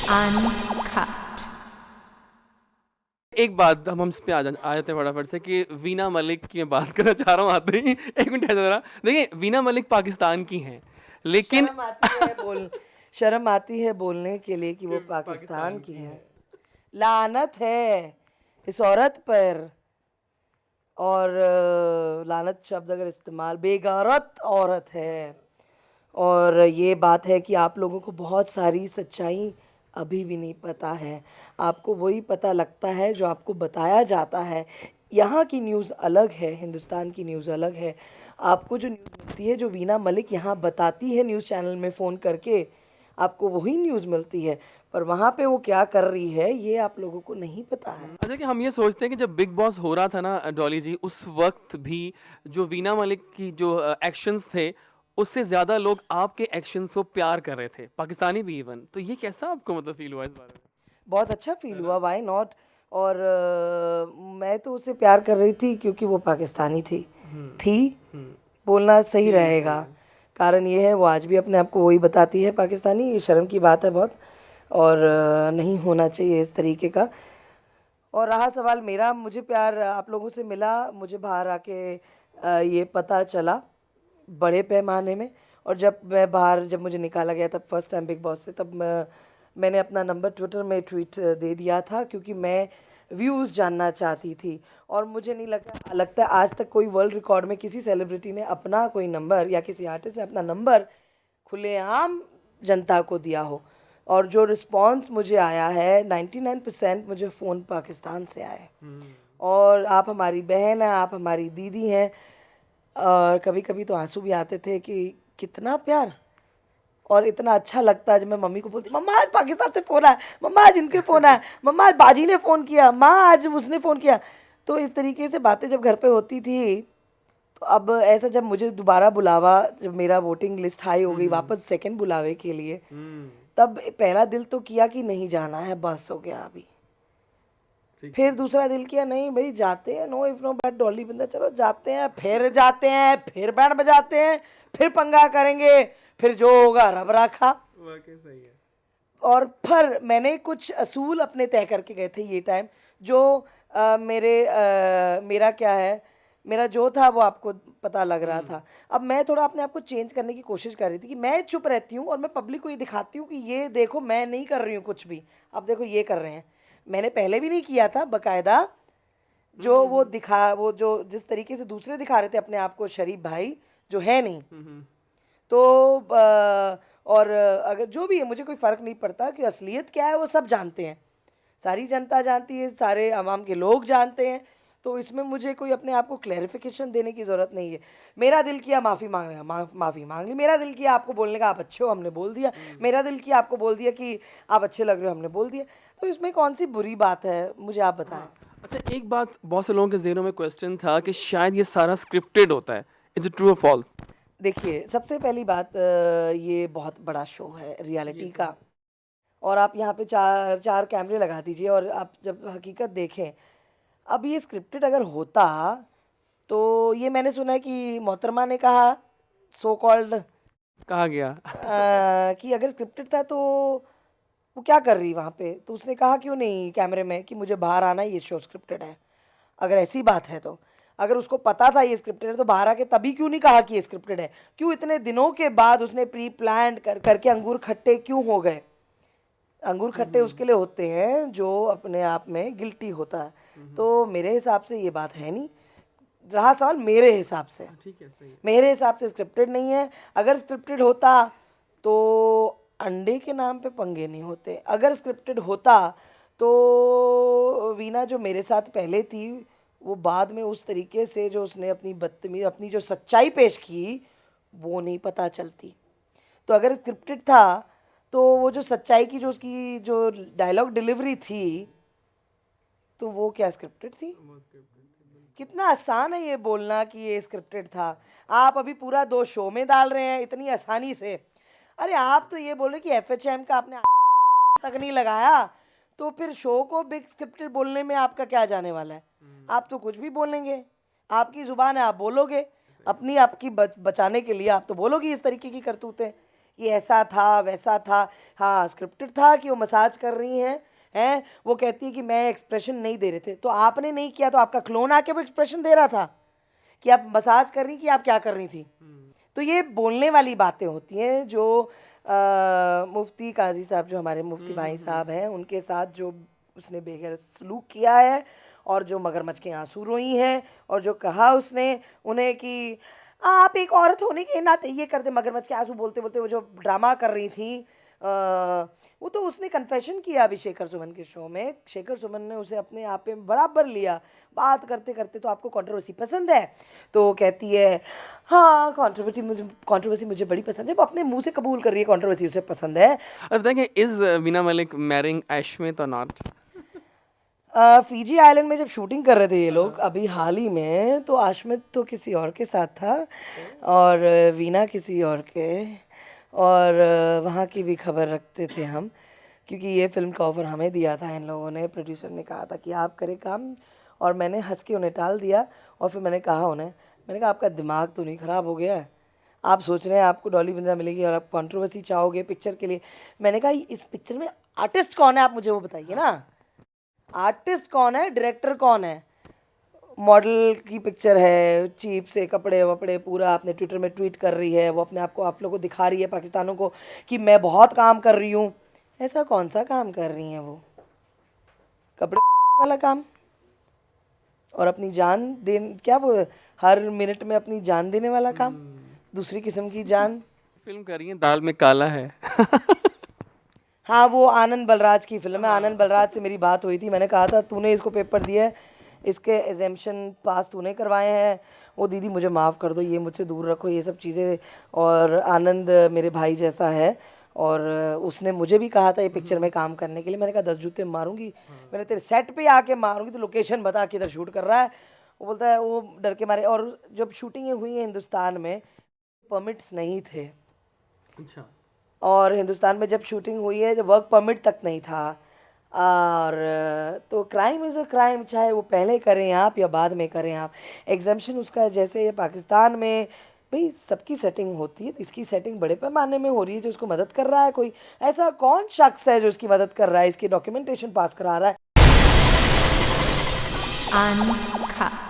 Uncut. एक बात हम इस पे आ जाते हैं फटाफट से कि वीना मलिक की मैं बात करना चाह रहा हूँ आते ही। एक मिनट है ज़रा। देखिए वीना मलिक पाकिस्तान की हैं लेकिन शर्म आती है बोलने के लिए कि वो पाकिस्तान की है। लानत है इस औरत पर। और लानत शब्द अगर इस्तेमाल, बेगैरत औरत है। और ये बात है कि आप लोगों को बहुत सारी सच्चाई अभी भी नहीं पता है। आपको वही पता लगता है जो आपको बताया जाता है। यहाँ की न्यूज़ अलग है, हिंदुस्तान की न्यूज़ अलग है। आपको जो न्यूज़ मिलती है, जो वीना मलिक यहाँ बताती है न्यूज़ चैनल में फ़ोन करके, आपको वही न्यूज़ मिलती है। पर वहाँ पे वो क्या कर रही है ये आप लोगों को नहीं पता है। अच्छा कि हम ये सोचते हैं कि जब बिग बॉस हो रहा था ना डॉली जी, उस वक्त भी जो वीना मलिक की जो एक्शंस थे उससे ज़्यादा लोग आपके एक्शंस को प्यार कर रहे थे, पाकिस्तानी भी इवन। तो ये कैसा आपको मतलब फील हुआ इस बारे में? बहुत अच्छा फील हुआ, वाई नॉट। और मैं तो उसे प्यार कर रही थी क्योंकि वो पाकिस्तानी थी बोलना सही रहेगा। कारण ये है वो आज भी अपने आप को वही बताती है पाकिस्तानी। ये शर्म की बात है बहुत। और नहीं होना चाहिए इस तरीके का। और रहा सवाल मेरा, मुझे प्यार आप लोगों से मिला, मुझे बाहर आके ये पता चला बड़े पैमाने में। और जब मुझे निकाला गया तब फर्स्ट टाइम बिग बॉस से, तब मैंने अपना नंबर ट्विटर में ट्वीट दे दिया था क्योंकि मैं व्यूज़ जानना चाहती थी। और मुझे नहीं लगता आज तक कोई वर्ल्ड रिकॉर्ड में किसी सेलिब्रिटी ने अपना कोई नंबर या किसी आर्टिस्ट ने अपना नंबर खुलेआम जनता को दिया हो। और जो रिस्पांस मुझे आया है 99% मुझे फ़ोन पाकिस्तान से आए। और आप हमारी बहन हैं, आप हमारी दीदी हैं। और कभी कभी तो आंसू भी आते थे कि कितना प्यार। और इतना अच्छा लगता है जब मैं मम्मी को बोलती, मम्मा आज पाकिस्तान से फ़ोन आया, मम्मा आज इनके फ़ोन आया, मम्मा आज बाजी ने फ़ोन किया, माँ आज उसने फ़ोन किया। तो इस तरीके से बातें जब घर पे होती थी, तो अब ऐसा जब मुझे दोबारा बुलावा, जब मेरा वोटिंग लिस्ट हाई हो गई वापस सेकंड बुलावे के लिए, तब पहला दिल तो किया कि नहीं जाना है, बस हो गया अभी। फिर दूसरा दिल किया नहीं भाई जाते हैं, नो इफ नो बट डॉली बंदा, चलो जाते हैं, फिर जाते हैं, फिर बैंड बजाते हैं, फिर पंगा करेंगे, फिर जो होगा रब राखा। वाकई सही है। और फिर मैंने कुछ असूल अपने तय करके गए थे ये टाइम, जो मेरा क्या है, मेरा जो था वो आपको पता लग रहा था। अब मैं थोड़ा अपने आप को चेंज करने की कोशिश कर रही थी कि मैं चुप रहती हूँ और मैं पब्लिक को ये दिखाती हूँ कि ये देखो मैं नहीं कर रही हूँ कुछ भी, अब देखो ये कर रहे हैं। मैंने पहले भी नहीं किया था बकायदा। वो जो जिस तरीके से दूसरे दिखा रहे थे अपने आप को शरीफ भाई, जो है नहीं। तो और अगर जो भी है मुझे कोई फ़र्क नहीं पड़ता कि असलियत क्या है, वो सब जानते हैं, सारी जनता जानती है, सारे आवाम के लोग जानते हैं। तो इसमें मुझे कोई अपने आप को क्लैरिफिकेशन देने की ज़रूरत नहीं है। मेरा दिल किया माफ़ी मांगने का, माफ़ी मांग ली। मेरा दिल किया आपको बोलने का, आप अच्छे हो, हमने बोल दिया। मेरा दिल किया आपको बोल दिया कि आप अच्छे लग रहे हो, हमने बोल दिया। तो इसमें कौन सी बुरी बात है, मुझे आप बताएं। अच्छा एक बात बहुत से लोगों के ज़हनों में क्वेश्चन था कि शायद ये सारा स्क्रिप्टेड होता है, इज इट ट्रू और फॉल्स? देखिए सबसे पहली बात, ये बहुत बड़ा शो है रियलिटी का। और आप यहाँ पे चार चार कैमरे लगा दीजिए और आप जब हकीकत देखें, अब ये स्क्रिप्टेड अगर होता तो ये मैंने सुना है कि मोहतरमा ने कहा, सो कॉल्ड, कहा गया। कि अगर स्क्रिप्टेड था तो वो क्या कर रही वहाँ पे। तो उसने कहा क्यों नहीं कैमरे में कि मुझे बाहर आना है, ये शो स्क्रिप्टेड है। अगर ऐसी बात है तो, अगर उसको पता था ये स्क्रिप्टेड है तो बाहर आके तभी क्यों नहीं कहा कि ये स्क्रिप्टेड है? क्यों इतने दिनों के बाद उसने प्री प्लान करके अंगूर खट्टे क्यों हो गए? अंगूर खट्टे उसके लिए होते हैं जो अपने आप में गिल्टी होता है। तो मेरे हिसाब से ये बात है नहीं। रहा सवाल मेरे हिसाब से, ठीक है, सही है। मेरे हिसाब से स्क्रिप्टेड नहीं है। अगर स्क्रिप्टेड होता तो अंडे के नाम पे पंगे नहीं होते। अगर स्क्रिप्टेड होता तो वीना जो मेरे साथ पहले थी, वो बाद में उस तरीके से जो उसने अपनी जो सच्चाई पेश की, वो नहीं पता चलती। तो अगर स्क्रिप्टेड था तो वो जो सच्चाई की जो उसकी जो डायलॉग डिलीवरी थी, तो वो क्या स्क्रिप्टेड थी? कितना आसान है ये बोलना कि ये स्क्रिप्टेड था। आप अभी पूरा दो शो में डाल रहे हैं इतनी आसानी से। अरे आप तो ये बोल रहे कि एफएचएम का आपने तक नहीं लगाया, तो फिर शो को बिग स्क्रिप्टेड बोलने में आपका क्या जाने वाला है? आप तो कुछ भी बोलेंगे, आपकी ज़ुबान है, आप बोलोगे। अपनी आपकी बचाने के लिए आप तो बोलोगे इस तरीके की करतूतें। कि ऐसा था वैसा था। हाँ, स्क्रिप्टेड था कि वो मसाज कर रही हैं, वो कहती है कि मैं एक्सप्रेशन नहीं दे रहे थे, तो आपने नहीं किया तो आपका क्लोन आके वो एक्सप्रेशन दे रहा था कि आप मसाज कर रही कि आप क्या कर रही थी। तो ये बोलने वाली बातें होती हैं जो मुफ्ती काजी साहब, जो हमारे मुफ्ती भाई साहब हैं, उनके साथ जो उसने बेगैर सलूक किया है, और जो मगरमच्छ के आंसू रोई हैं, और जो कहा उसने उन्हें कि आप एक औरत होने के नाते ये कर दे, मगरमच्छ के आंसू बोलते बोलते वो जो ड्रामा कर रही थी, वो तो उसने कन्फेशन किया अभी शेखर सुमन के शो में। शेखर सुमन ने उसे अपने आप में बराबर लिया, बात करते करते। तो आपको कंट्रोवर्सी पसंद है? तो वो कहती है हाँ, कंट्रोवर्सी मुझे बड़ी पसंद है। वो अपने मुंह से कबूल कर रही है कंट्रोवर्सी उसे पसंद है। अब देखिए, इज वीना मलिक मैरिंग एशमित और नॉट? फीजी आइलैंड में जब शूटिंग कर रहे थे ये लोग अभी हाल ही में, तो आशमित तो किसी और के साथ था और वीना किसी और के, और वहाँ की भी खबर रखते थे हम, क्योंकि ये फिल्म का ऑफ़र हमें दिया था इन लोगों ने। प्रोड्यूसर ने कहा था कि आप करें काम, और मैंने हंस के उन्हें टाल दिया। और फिर मैंने कहा उन्हें, मैंने कहा आपका दिमाग तो नहीं ख़राब हो गया है? आप सोच रहे हैं आपको डॉली बिंद्रा मिलेगी और आप कंट्रोवर्सी चाहोगे पिक्चर के लिए। मैंने कहा इस पिक्चर में आर्टिस्ट कौन है, आप मुझे वो बताइए ना। आर्टिस्ट कौन है, डायरेक्टर कौन है? मॉडल की पिक्चर है, चीप से कपड़े वपड़े पूरा आपने ट्विटर में ट्वीट कर रही है, वो अपने आप को आप लोगों को दिखा रही है पाकिस्तानों को कि मैं बहुत काम कर रही हूँ। ऐसा कौन सा काम कर रही हैं वो? कपड़े वाला काम? और अपनी जान दे, क्या वो हर मिनट में अपनी जान देने वाला काम, दूसरी किस्म की जान। फिल्म कर रही है दाल में काला है। हाँ, वो आनंद बलराज की फिल्म है। आनंद बलराज से मेरी बात हुई थी, मैंने कहा था तूने इसको पेपर दिया है, इसके एग्जामिशन पास तूने करवाए हैं। वो दीदी मुझे माफ़ कर दो, ये मुझसे दूर रखो ये सब चीज़ें। और आनंद मेरे भाई जैसा है, और उसने मुझे भी कहा था ये पिक्चर में काम करने के लिए। मैंने कहा 10 जूते मारूंगी, मैंने तेरे सेट पे आके मारूंगी, तो लोकेशन बता किधर शूट कर रहा है। वो बोलता है वो डर के मारे। और जब शूटिंगें हुई हैं हिंदुस्तान में, परमिट्स नहीं थे, अच्छा। और हिंदुस्तान में जब शूटिंग हुई है, जब वर्क परमिट तक नहीं था। और तो क्राइम इज़ अ क्राइम, चाहे वो पहले करें आप या बाद में करें आप। एग्जाम्शन उसका जैसे ये पाकिस्तान में भाई सबकी सेटिंग होती है, तो इसकी सेटिंग बड़े पैमाने में हो रही है। जो उसको मदद कर रहा है, कोई ऐसा कौन शख्स है जो उसकी मदद कर रहा है, इसकी डॉक्यूमेंटेशन पास करा रहा है? Uncut.